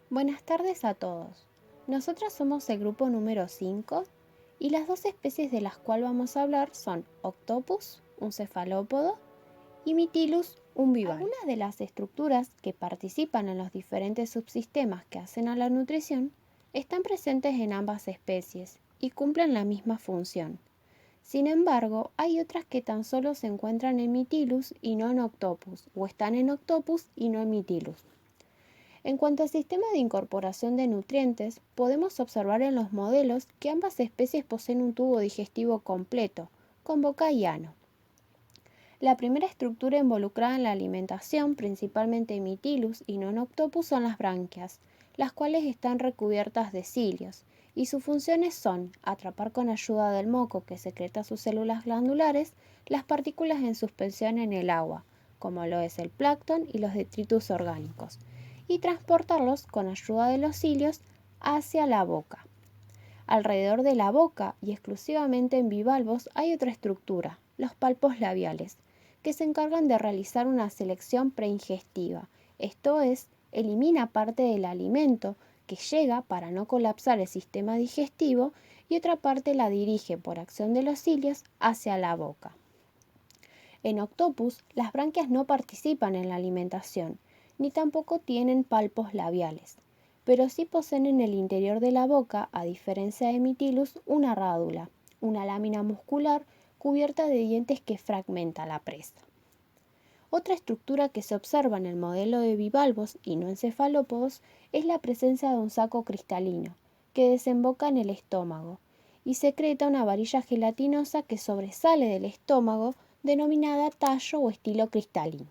Buenas tardes a todos. Nosotras somos el grupo número 5 y las dos especies de las cuales vamos a hablar son Octopus, un cefalópodo, y Mytilus, un bivalvo. Algunas de las estructuras que participan en los diferentes subsistemas que hacen a la nutrición están presentes en ambas especies y cumplen la misma función. Sin embargo, hay otras que tan solo se encuentran en Mytilus y no en Octopus, o están en Octopus y no en Mytilus. En cuanto al sistema de incorporación de nutrientes, podemos observar en los modelos que ambas especies poseen un tubo digestivo completo, con boca y ano. La primera estructura involucrada en la alimentación, principalmente en Mytilus y no en Octopus, son las branquias, las cuales están recubiertas de cilios, y sus funciones son atrapar con ayuda del moco que secreta sus células glandulares las partículas en suspensión en el agua, como lo es el plancton y los detritus orgánicos, y transportarlos con ayuda de los cilios hacia la boca. Alrededor de la boca y exclusivamente en bivalvos hay otra estructura, los palpos labiales, que se encargan de realizar una selección preingestiva, esto es, elimina parte del alimento que llega para no colapsar el sistema digestivo y otra parte la dirige por acción de los cilios hacia la boca. En Octopus, las branquias no participan en la alimentación, ni tampoco tienen palpos labiales, pero sí poseen en el interior de la boca, a diferencia de Mytilus, una rádula, una lámina muscular cubierta de dientes que fragmenta la presa. Otra estructura que se observa en el modelo de bivalvos y no en cefalópodos es la presencia de un saco cristalino, que desemboca en el estómago, y secreta una varilla gelatinosa que sobresale del estómago, denominada tallo o estilo cristalino.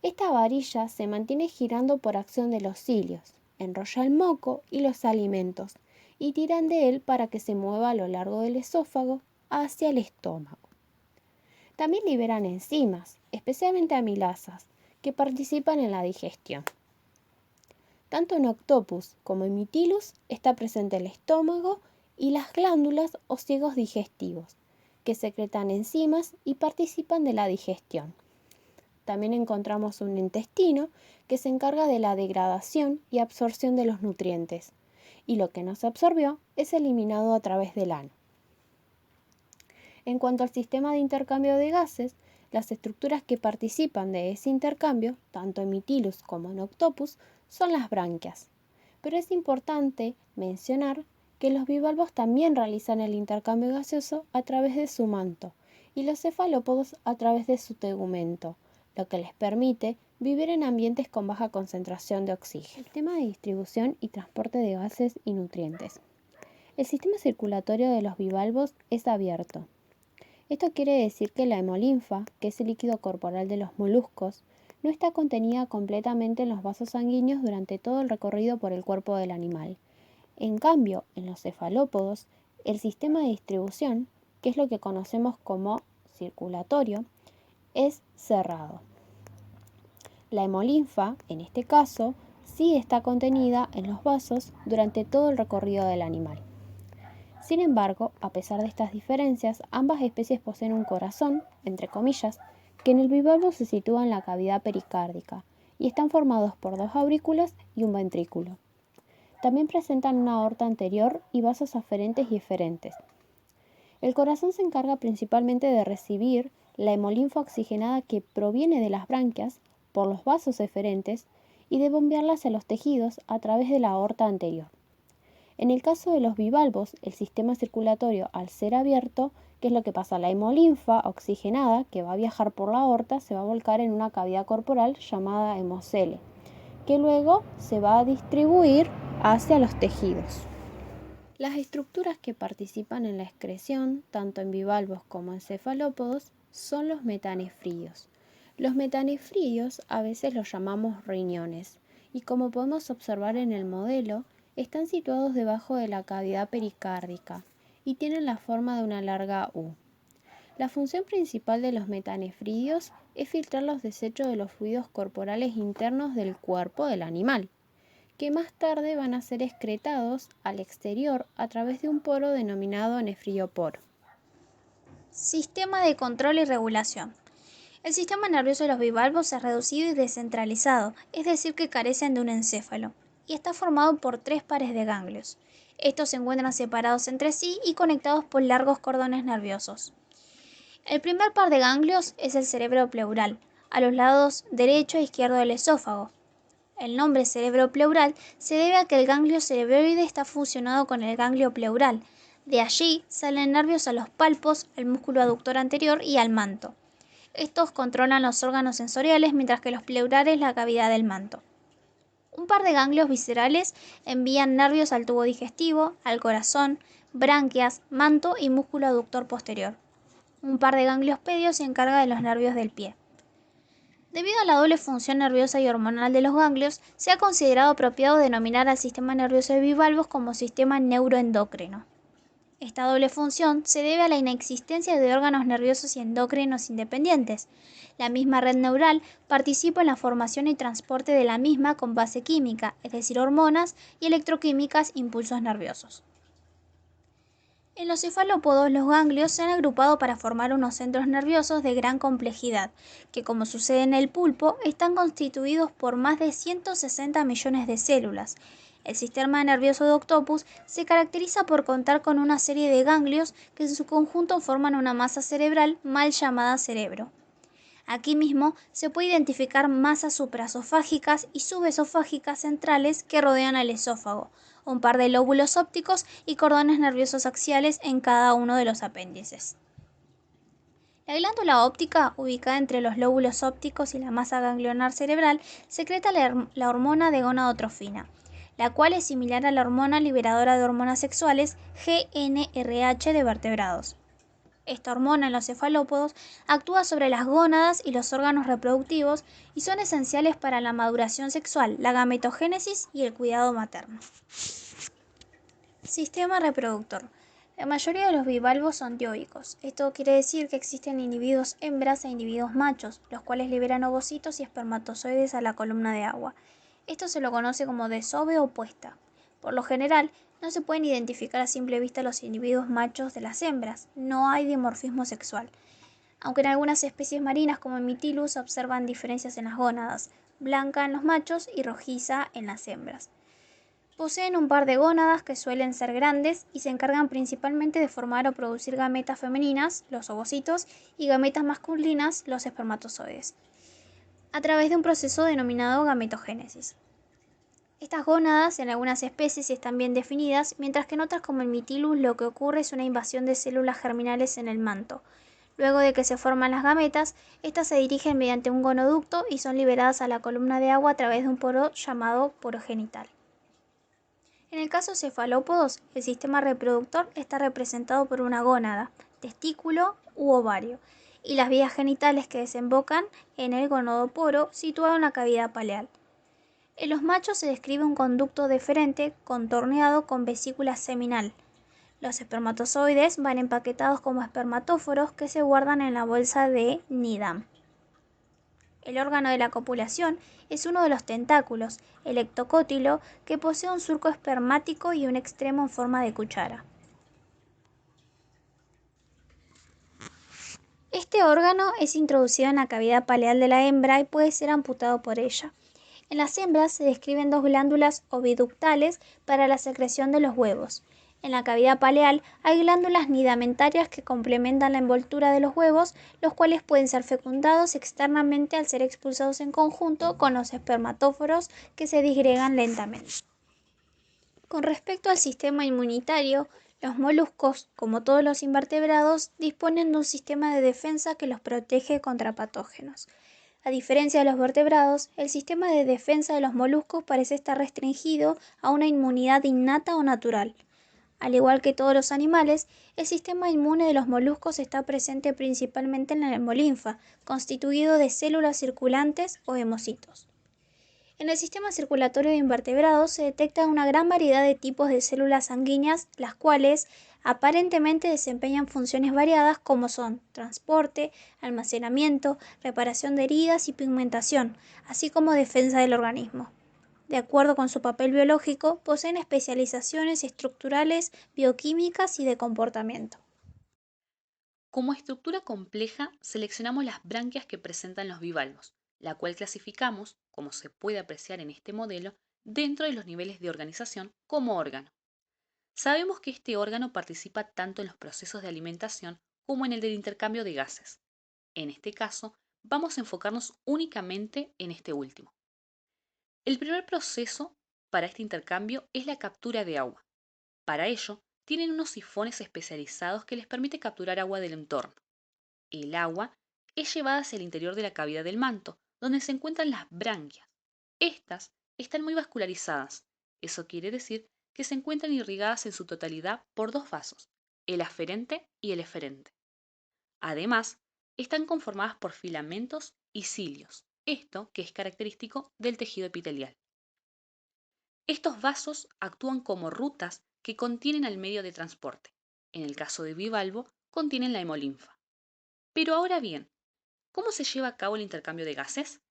Esta varilla se mantiene girando por acción de los cilios, enrolla el moco y los alimentos, y tiran de él para que se mueva a lo largo del esófago hacia el estómago. También liberan enzimas, especialmente amilasas, que participan en la digestión. Tanto en Octopus como en Mytilus está presente el estómago y las glándulas o ciegos digestivos, que secretan enzimas y participan de la digestión. También encontramos un intestino que se encarga de la degradación y absorción de los nutrientes, y lo que no se absorbió es eliminado a través del ano. En cuanto al sistema de intercambio de gases, las estructuras que participan de ese intercambio, tanto en Mytilus como en Octopus, son las branquias. Pero es importante mencionar que los bivalvos también realizan el intercambio gaseoso a través de su manto y los cefalópodos a través de su tegumento, lo que les permite vivir en ambientes con baja concentración de oxígeno. Sistema de distribución y transporte de gases y nutrientes. El sistema circulatorio de los bivalvos es abierto. Esto quiere decir que la hemolinfa, que es el líquido corporal de los moluscos, no está contenida completamente en los vasos sanguíneos durante todo el recorrido por el cuerpo del animal. En cambio, en los cefalópodos, el sistema de distribución, que es lo que conocemos como circulatorio, es cerrado. La hemolinfa, en este caso, sí está contenida en los vasos durante todo el recorrido del animal. Sin embargo, a pesar de estas diferencias, ambas especies poseen un corazón, entre comillas, que en el bivalvo se sitúa en la cavidad pericárdica y están formados por dos aurículas y un ventrículo. También presentan una aorta anterior y vasos aferentes y eferentes. El corazón se encarga principalmente de recibir la hemolinfa oxigenada que proviene de las branquias por los vasos eferentes y de bombearla hacia los tejidos a través de la aorta anterior. En el caso de los bivalvos, el sistema circulatorio, al ser abierto, ¿qué es lo que pasa? La hemolinfa oxigenada, que va a viajar por la aorta, se va a volcar en una cavidad corporal llamada hemocele, que luego se va a distribuir hacia los tejidos. Las estructuras que participan en la excreción, tanto en bivalvos como en cefalópodos, son los metanefrios. Los metanefrios a veces los llamamos riñones, y como podemos observar en el modelo, están situados debajo de la cavidad pericárdica y tienen la forma de una larga U. La función principal de los metanefrios es filtrar los desechos de los fluidos corporales internos del cuerpo del animal, que más tarde van a ser excretados al exterior a través de un poro denominado nefrioporo. Sistema de control y regulación. El sistema nervioso de los bivalvos es reducido y descentralizado, es decir, que carecen de un encéfalo. y está formado por 3 pares de ganglios. Estos se encuentran separados entre sí y conectados por largos cordones nerviosos. El primer par de ganglios es el cerebro pleural, a los lados derecho e izquierdo del esófago. El nombre cerebro pleural se debe a que el ganglio cerebroide está fusionado con el ganglio pleural. De allí salen nervios a los palpos, al músculo aductor anterior y al manto. Estos controlan los órganos sensoriales, mientras que los pleurales la cavidad del manto. Un par de ganglios viscerales envían nervios al tubo digestivo, al corazón, branquias, manto y músculo aductor posterior. Un par de ganglios pedios se encarga de los nervios del pie. Debido a la doble función nerviosa y hormonal de los ganglios, se ha considerado apropiado denominar al sistema nervioso bivalvos como sistema neuroendocrino. Esta doble función se debe a la inexistencia de órganos nerviosos y endocrinos independientes. La misma red neural participa en la formación y transporte de la misma con base química, es decir, hormonas, y electroquímicas, impulsos nerviosos. En los cefalópodos, los ganglios se han agrupado para formar unos centros nerviosos de gran complejidad, que, como sucede en el pulpo, están constituidos por más de 160 millones de células. El sistema nervioso de Octopus se caracteriza por contar con una serie de ganglios que en su conjunto forman una masa cerebral mal llamada cerebro. Aquí mismo se puede identificar masas supraesofágicas y subesofágicas centrales que rodean al esófago, un par de lóbulos ópticos y cordones nerviosos axiales en cada uno de los apéndices. La glándula óptica, ubicada entre los lóbulos ópticos y la masa ganglionar cerebral, secreta la hormona de gonadotrofina, la cual es similar a la hormona liberadora de hormonas sexuales GnRH de vertebrados. Esta hormona en los cefalópodos actúa sobre las gónadas y los órganos reproductivos y son esenciales para la maduración sexual, la gametogénesis y el cuidado materno. Sistema reproductor. La mayoría de los bivalvos son dioicos. Esto quiere decir que existen individuos hembras e individuos machos, los cuales liberan ovocitos y espermatozoides a la columna de agua. Esto se lo conoce como desove o puesta. Por lo general, no se pueden identificar a simple vista los individuos machos de las hembras, no hay dimorfismo sexual. Aunque en algunas especies marinas como en Mytilus se observan diferencias en las gónadas, blanca en los machos y rojiza en las hembras. Poseen un par de gónadas que suelen ser grandes y se encargan principalmente de formar o producir gametas femeninas, los ovocitos, y gametas masculinas, los espermatozoides, a través de un proceso denominado gametogénesis. Estas gónadas en algunas especies están bien definidas, mientras que en otras como el Mytilus lo que ocurre es una invasión de células germinales en el manto. Luego de que se forman las gametas, estas se dirigen mediante un gonoducto y son liberadas a la columna de agua a través de un poro llamado poro genital. En el caso de cefalópodos, el sistema reproductor está representado por una gónada, testículo u ovario, y las vías genitales que desembocan en el gonadoporo situado en la cavidad paleal. En los machos se describe un conducto deferente contorneado con vesícula seminal. Los espermatozoides van empaquetados como espermatóforos que se guardan en la bolsa de Needham. El órgano de la copulación es uno de los tentáculos, el ectocótilo, que posee un surco espermático y un extremo en forma de cuchara. Este órgano es introducido en la cavidad paleal de la hembra y puede ser amputado por ella. En las hembras se describen dos glándulas oviductales para la secreción de los huevos. En la cavidad paleal hay glándulas nidamentarias que complementan la envoltura de los huevos, los cuales pueden ser fecundados externamente al ser expulsados en conjunto con los espermatóforos que se disgregan lentamente. Con respecto al sistema inmunitario, los moluscos, como todos los invertebrados, disponen de un sistema de defensa que los protege contra patógenos. A diferencia de los vertebrados, el sistema de defensa de los moluscos parece estar restringido a una inmunidad innata o natural. Al igual que todos los animales, el sistema inmune de los moluscos está presente principalmente en la hemolinfa, constituido de células circulantes o hemocitos. En el sistema circulatorio de invertebrados se detecta una gran variedad de tipos de células sanguíneas, las cuales aparentemente desempeñan funciones variadas como son transporte, almacenamiento, reparación de heridas y pigmentación, así como defensa del organismo. De acuerdo con su papel biológico, poseen especializaciones estructurales, bioquímicas y de comportamiento. Como estructura compleja, seleccionamos las branquias que presentan los bivalvos, la cual clasificamos, como se puede apreciar en este modelo, dentro de los niveles de organización como órgano. Sabemos que este órgano participa tanto en los procesos de alimentación como en el del intercambio de gases. En este caso, vamos a enfocarnos únicamente en este último. El primer proceso para este intercambio es la captura de agua. Para ello, tienen unos sifones especializados que les permite capturar agua del entorno. El agua es llevada hacia el interior de la cavidad del manto, donde se encuentran las branquias. Estas están muy vascularizadas. Eso quiere decir que se encuentran irrigadas en su totalidad por dos vasos, el aferente y el eferente. Además, están conformadas por filamentos y cilios, esto que es característico del tejido epitelial. Estos vasos actúan como rutas que contienen al medio de transporte. En el caso de bivalvo, contienen la hemolinfa. Pero ahora bien, ¿cómo se lleva a cabo el intercambio de gases?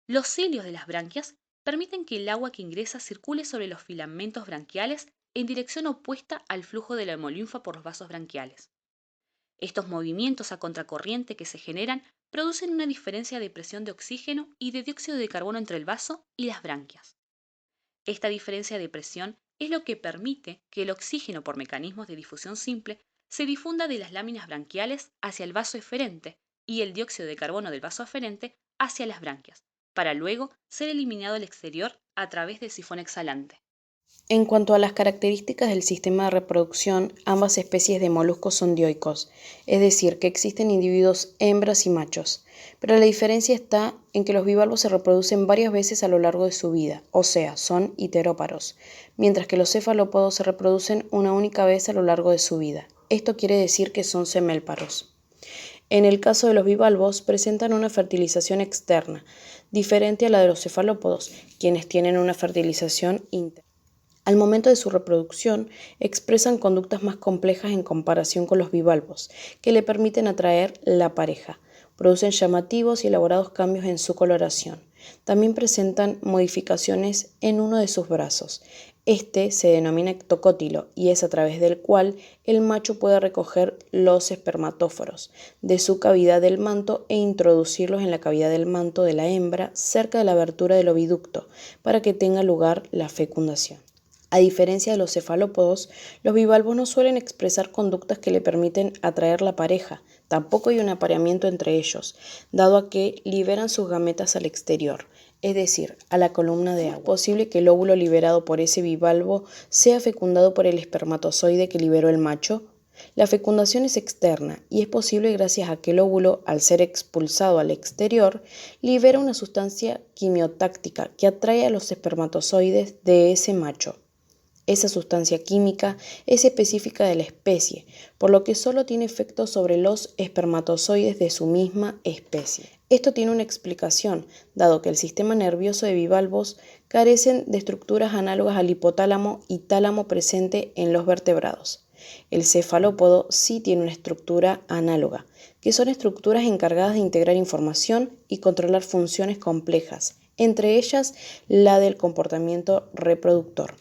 Los cilios de las branquias permiten que el agua que ingresa circule sobre los filamentos branquiales en dirección opuesta al flujo de la hemolinfa por los vasos branquiales. Estos movimientos a contracorriente que se generan producen una diferencia de presión de oxígeno y de dióxido de carbono entre el vaso y las branquias. Esta diferencia de presión es lo que permite que el oxígeno por mecanismos de difusión simple se difunda de las láminas branquiales hacia el vaso eferente y el dióxido de carbono del vaso aferente hacia las branquias, para luego ser eliminado al exterior a través del sifón exhalante. En cuanto a las características del sistema de reproducción, ambas especies de moluscos son dioicos, es decir, que existen individuos hembras y machos, pero la diferencia está en que los bivalvos se reproducen varias veces a lo largo de su vida, o sea, son heteróparos, mientras que los cefalópodos se reproducen una única vez a lo largo de su vida. Esto quiere decir que son semélparos. En el caso de los bivalvos, presentan una fertilización externa, diferente a la de los cefalópodos, quienes tienen una fertilización interna. Al momento de su reproducción, expresan conductas más complejas en comparación con los bivalvos, que le permiten atraer la pareja. Producen llamativos y elaborados cambios en su coloración. También presentan modificaciones en uno de sus brazos. Este se denomina ectocótilo y es a través del cual el macho puede recoger los espermatóforos de su cavidad del manto e introducirlos en la cavidad del manto de la hembra cerca de la abertura del oviducto para que tenga lugar la fecundación. A diferencia de los cefalópodos, los bivalvos no suelen expresar conductas que le permiten atraer la pareja. Tampoco hay un apareamiento entre ellos, dado a que liberan sus gametas al exterior, es decir, a la columna de agua. Es posible que el óvulo liberado por ese bivalvo sea fecundado por el espermatozoide que liberó el macho. La fecundación es externa y es posible gracias a que el óvulo, al ser expulsado al exterior, libera una sustancia quimiotáctica que atrae a los espermatozoides de ese macho. Esa sustancia química es específica de la especie, por lo que solo tiene efecto sobre los espermatozoides de su misma especie. Esto tiene una explicación, dado que el sistema nervioso de bivalvos carecen de estructuras análogas al hipotálamo y tálamo presente en los vertebrados. El cefalópodo sí tiene una estructura análoga, que son estructuras encargadas de integrar información y controlar funciones complejas, entre ellas la del comportamiento reproductor.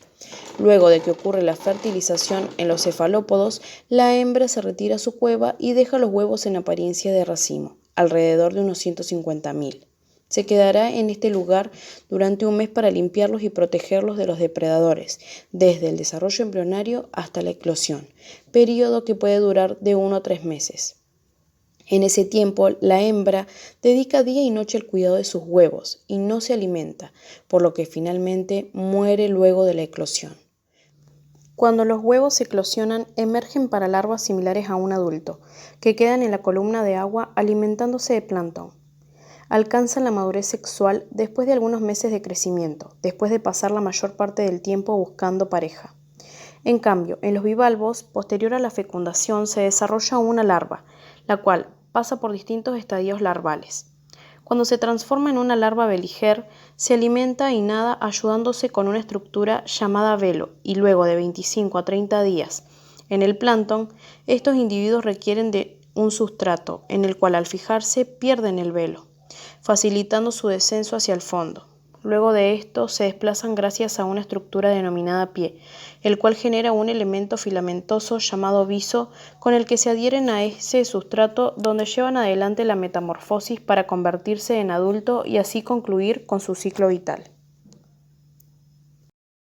Luego de que ocurre la fertilización en los cefalópodos, la hembra se retira a su cueva y deja los huevos en apariencia de racimo, alrededor de unos 150.000. Se quedará en este lugar durante un mes para limpiarlos y protegerlos de los depredadores, desde el desarrollo embrionario hasta la eclosión, periodo que puede durar de 1 a 3 meses. En ese tiempo, la hembra dedica día y noche al cuidado de sus huevos y no se alimenta, por lo que finalmente muere luego de la eclosión. Cuando los huevos eclosionan, emergen para larvas similares a un adulto, que quedan en la columna de agua alimentándose de plancton. Alcanzan la madurez sexual después de algunos meses de crecimiento, después de pasar la mayor parte del tiempo buscando pareja. En cambio, en los bivalvos, posterior a la fecundación, se desarrolla una larva, la cual pasa por distintos estadios larvales. Cuando se transforma en una larva beliger, se alimenta y nada ayudándose con una estructura llamada velo y luego de 25 a 30 días en el plancton, estos individuos requieren de un sustrato en el cual al fijarse pierden el velo, facilitando su descenso hacia el fondo. Luego de esto se desplazan gracias a una estructura denominada pie, el cual genera un elemento filamentoso llamado viso con el que se adhieren a ese sustrato donde llevan adelante la metamorfosis para convertirse en adulto y así concluir con su ciclo vital.